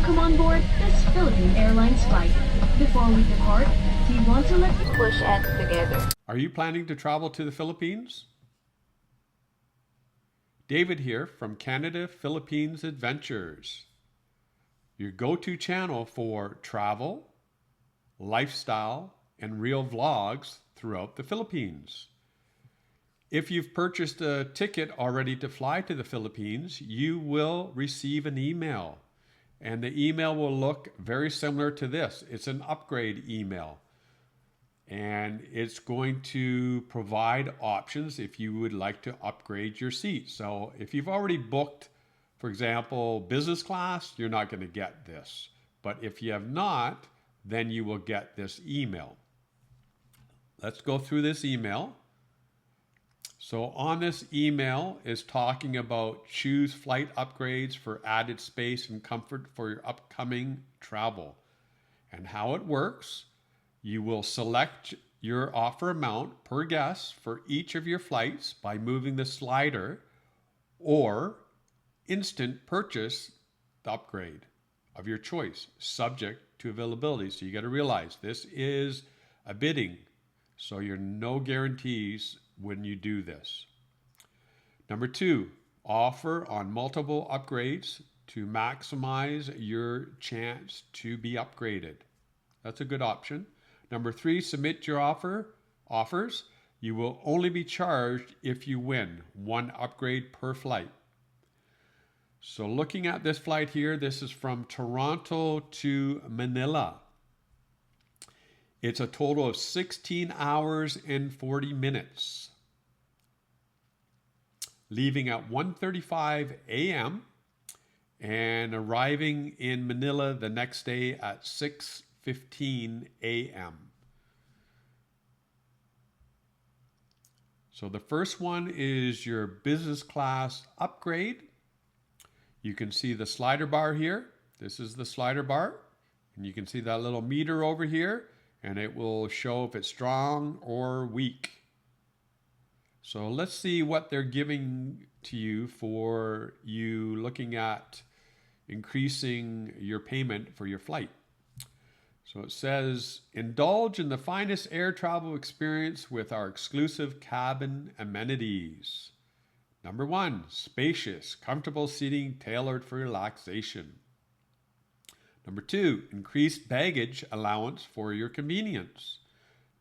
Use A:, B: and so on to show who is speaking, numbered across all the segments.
A: Welcome on board this Philippine Airlines flight. Before we depart, we want to let you push and together.
B: Are you planning to travel to the Philippines? David here from Canada Philippines Adventures, your go-to channel for travel, lifestyle, and real vlogs throughout the Philippines. If you've purchased a ticket already to fly to the Philippines, you will receive an email. And the email will look very similar to this. It's an upgrade email. And it's going to provide options if you would like to upgrade your seat. So if you've already booked, for example, business class, you're not going to get this. But if you have not, then you will get this email. Let's go through this email. So on this email is talking about choose flight upgrades for added space and comfort for your upcoming travel. And how it works, you will select your offer amount per guest for each of your flights by moving the slider, or instant purchase the upgrade of your choice, subject to availability. So you got to realize this is a bidding, so you're no guarantees when you do this. Number 2, offer on multiple upgrades to maximize your chance to be upgraded. That's a good option. Number 3, submit your offers. You will only be charged if you win 1 upgrade per flight. So looking at this flight here, this is from Toronto to Manila. It's a total of 16 hours and 40 minutes. Leaving at 1:35 a.m. and arriving in Manila the next day at 6:15 a.m. So the first one is your business class upgrade. You can see the slider bar here. This is the slider bar. And you can see that little meter over here, and it will show if it's strong or weak. So let's see what they're giving to you for you looking at increasing your payment for your flight. So it says, indulge in the finest air travel experience with our exclusive cabin amenities. Number 1, spacious, comfortable seating tailored for relaxation. Number 2, increased baggage allowance for your convenience.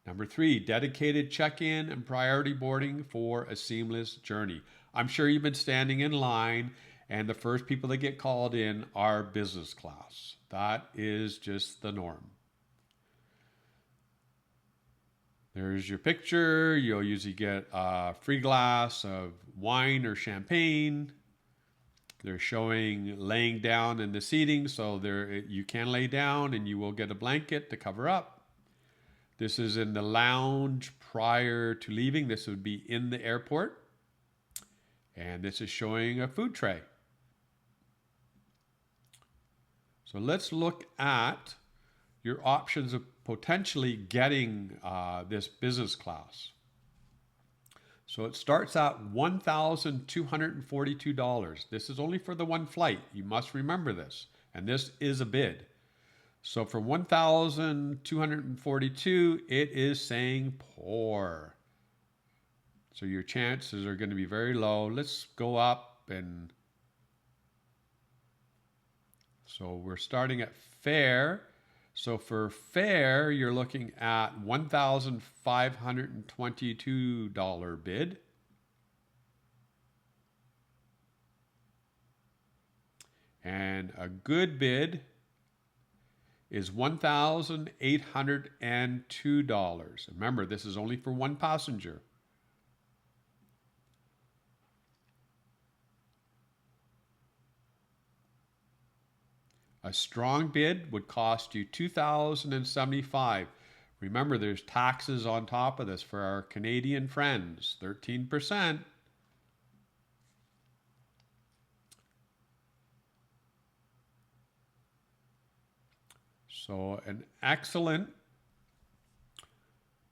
B: Number 3, dedicated check-in and priority boarding for a seamless journey. I'm sure you've been standing in line, and the first people that get called in are business class. That is just the norm. There's your picture. You'll usually get a free glass of wine or champagne. They're showing laying down in the seating, so you can lay down and you will get a blanket to cover up. This is in the lounge prior to leaving. This would be in the airport. And this is showing a food tray. So let's look at your options of potentially getting this business class. So it starts at $1,242. This is only for the one flight. You must remember this. And this is a bid. So for 1,242, it is saying poor. So your chances are going to be very low. Let's go up, and so we're starting at fair. So for fair, you're looking at $1,522 bid. And a good bid is $1,802. Remember, this is only for one passenger. A strong bid would cost you $2,075. Remember, there's taxes on top of this for our Canadian friends, 13%. So an excellent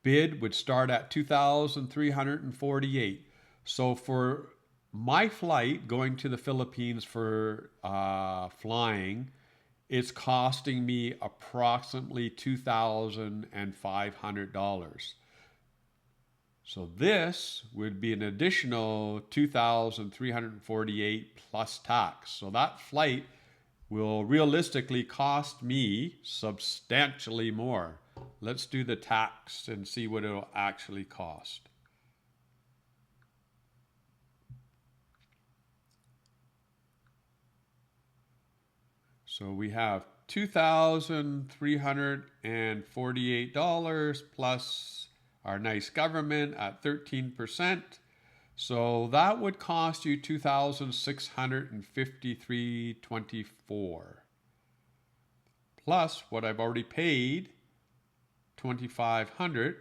B: bid would start at $2,348. So for my flight going to the Philippines for flying, it's costing me approximately $2,500. So this would be an additional $2,348 plus tax. So that flight will realistically cost me substantially more. Let's do the tax and see what it'll actually cost. So we have $2,348 plus our nice government at 13%. So that would cost you $2,653.24 plus what I've already paid, $2,500.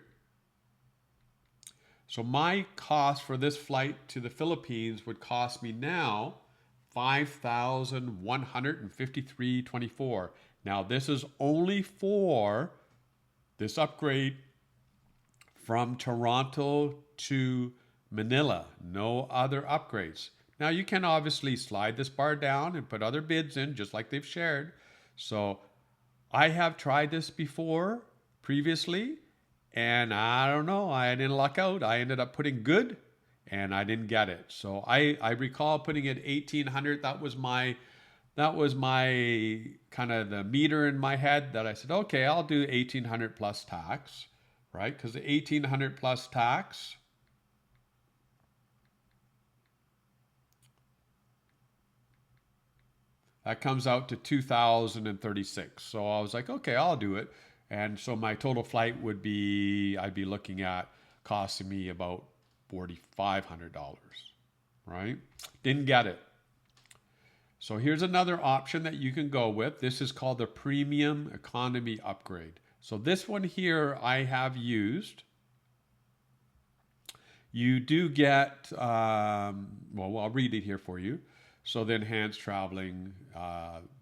B: So my cost for this flight to the Philippines would cost me now $5,153.24. Now this is only for this upgrade from Toronto to Manila. No other upgrades. Now you can obviously slide this bar down and put other bids in just like they've shared. So I have tried this before previously, and I don't know, I didn't luck out. I ended up putting good and I didn't get it. So I recall putting it 1,800. That was my kind of the meter in my head that I said, okay, I'll do 1,800 plus tax, right? Because the 1,800 plus tax that comes out to 2,036. So I was like, okay, I'll do it. And so my total flight would be, I'd be looking at costing me about $4,500, right? Didn't get it. So here's another option that you can go with. This is called the Premium Economy Upgrade. So this one here I have used. You do get, well, I'll read it here for you. So the enhanced traveling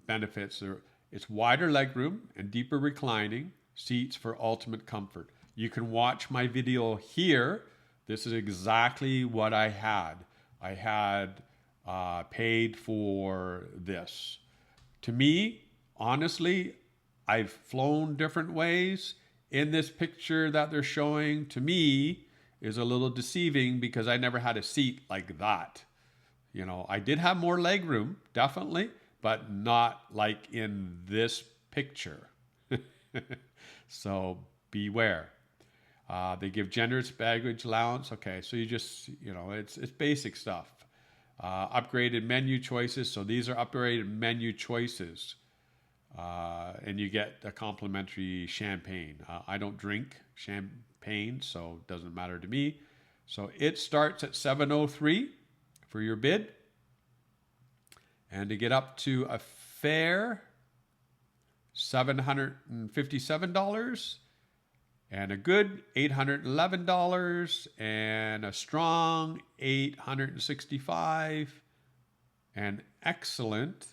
B: benefits are, it's wider legroom and deeper reclining seats for ultimate comfort. You can watch my video here. This is exactly what I had. I had paid for this. To me, honestly, I've flown different ways. In this picture that they're showing, to me, is a little deceiving because I never had a seat like that. You know, I did have more leg room, definitely, but not like in this picture. So beware. They give generous baggage allowance. Okay, so you just, you know, it's basic stuff. Upgraded menu choices. So these are upgraded menu choices. And you get a complimentary champagne. I don't drink champagne, so it doesn't matter to me. So it starts at $703 for your bid. And to get up to a fair $757, and a good $811, and a strong $865, and excellent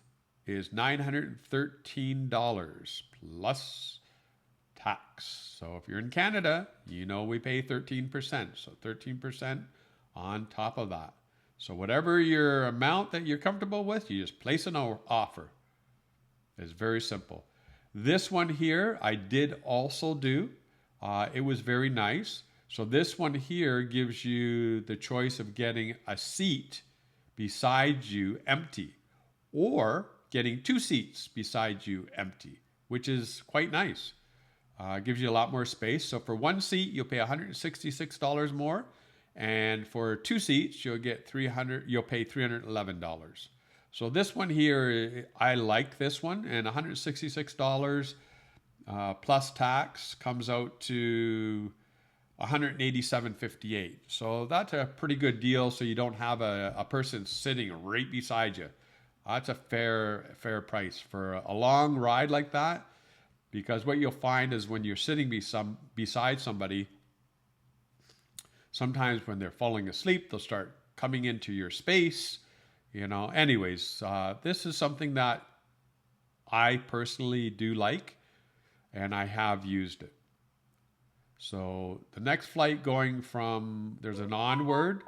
B: is $913 plus tax. So if you're in Canada, you know we pay 13%. So 13% on top of that. So whatever your amount that you're comfortable with, you just place an offer. It's very simple. This one here, I did also do. It was very nice. So this one here gives you the choice of getting a seat beside you empty, or getting two seats beside you empty, which is quite nice. Gives you a lot more space. So for one seat, you'll pay $166 more. And for two seats, you'll pay $311. So this one here, I like this one, and $166 plus tax comes out to $187.58. So that's a pretty good deal. So you don't have a person sitting right beside you. That's a fair price for a long ride like that. Because what you'll find is when you're sitting beside somebody, sometimes when they're falling asleep, they'll start coming into your space. You know, anyways, this is something that I personally do like, and I have used it. So the next flight there's an onward,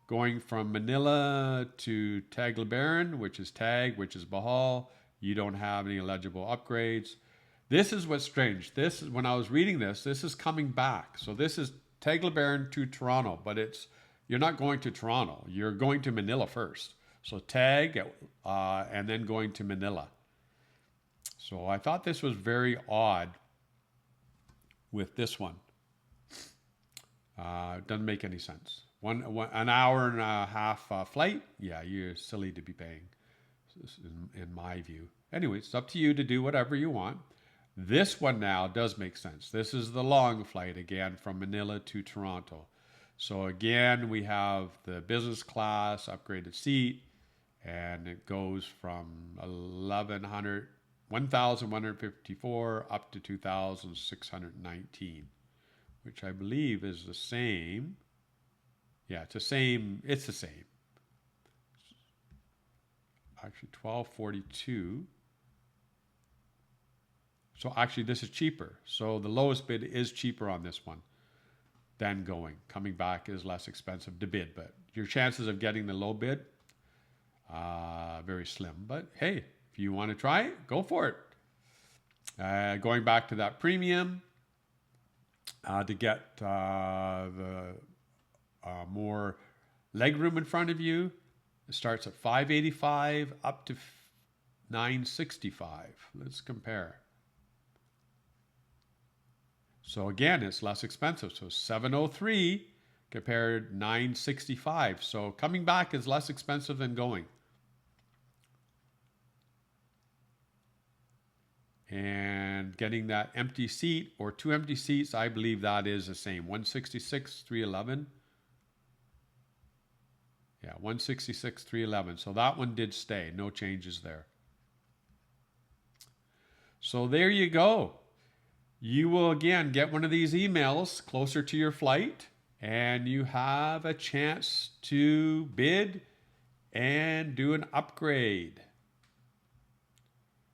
B: going from Manila to Tagbilaran, which is Bohol. You don't have any eligible upgrades. This is what's strange. This is, when I was reading this is coming back. So this is Tagbilaran to Toronto, but you're not going to Toronto. You're going to Manila first. So Tag and then going to Manila. So I thought this was very odd with this one. Doesn't make any sense. An hour and a half flight. Yeah, you're silly to be paying, in my view. Anyway, it's up to you to do whatever you want. This one now does make sense. This is the long flight again from Manila to Toronto. So again, we have the business class upgraded seat, and it goes from 1,154 up to 2,619, which I believe is the same. Yeah, it's the same. It's the same. Actually, 1,242. So actually, this is cheaper. So the lowest bid is cheaper on this one than going. Coming back is less expensive to bid, but your chances of getting the low bid, very slim. But hey, if you want to try it, go for it. Going back to that premium, to get the more leg room in front of you, it starts at $585 up to $965. Let's compare. So again, it's less expensive. So $703 compared $965. So coming back is less expensive than going. And getting that empty seat or 2 empty seats, I believe that is the same. $166, $311. Yeah, $166, $311. So that one did stay. No changes there. So there you go. You will again get one of these emails closer to your flight, and you have a chance to bid and do an upgrade.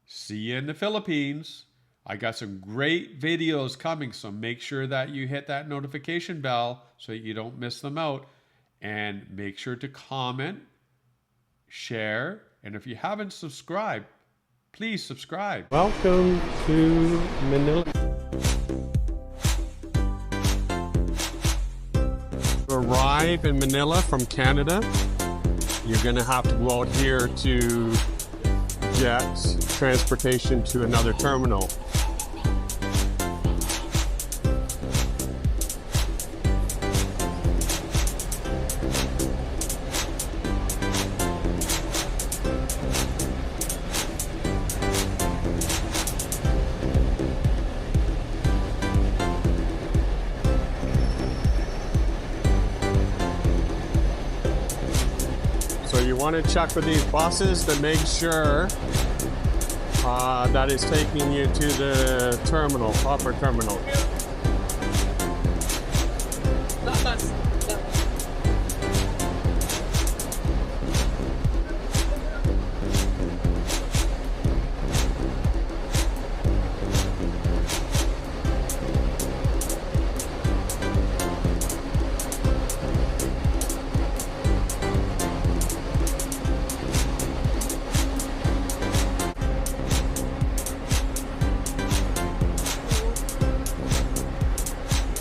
B: See you in the Philippines. I got some great videos coming, so make sure that you hit that notification bell so that you don't miss them out. And make sure to comment, share, and if you haven't subscribed, please subscribe. Welcome to Manila. Arrive in Manila from Canada, you're going to have to go out here to get transportation to another terminal. So you want to check with these buses to make sure that it's taking you to the terminal, proper terminal.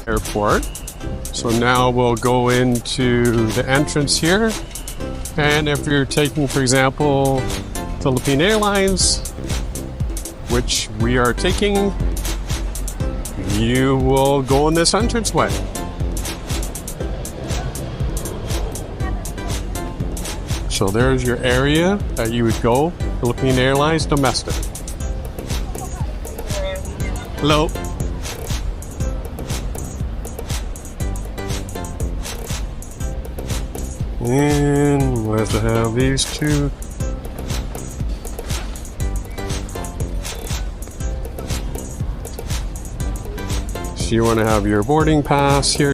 B: Airport. So now we'll go into the entrance here, and if you're taking, for example, Philippine Airlines, which we are taking, you will go in this entranceway. So there's your area that you would go, Philippine Airlines domestic. Hello. And we'll have to have these two. So you want to have your boarding pass here.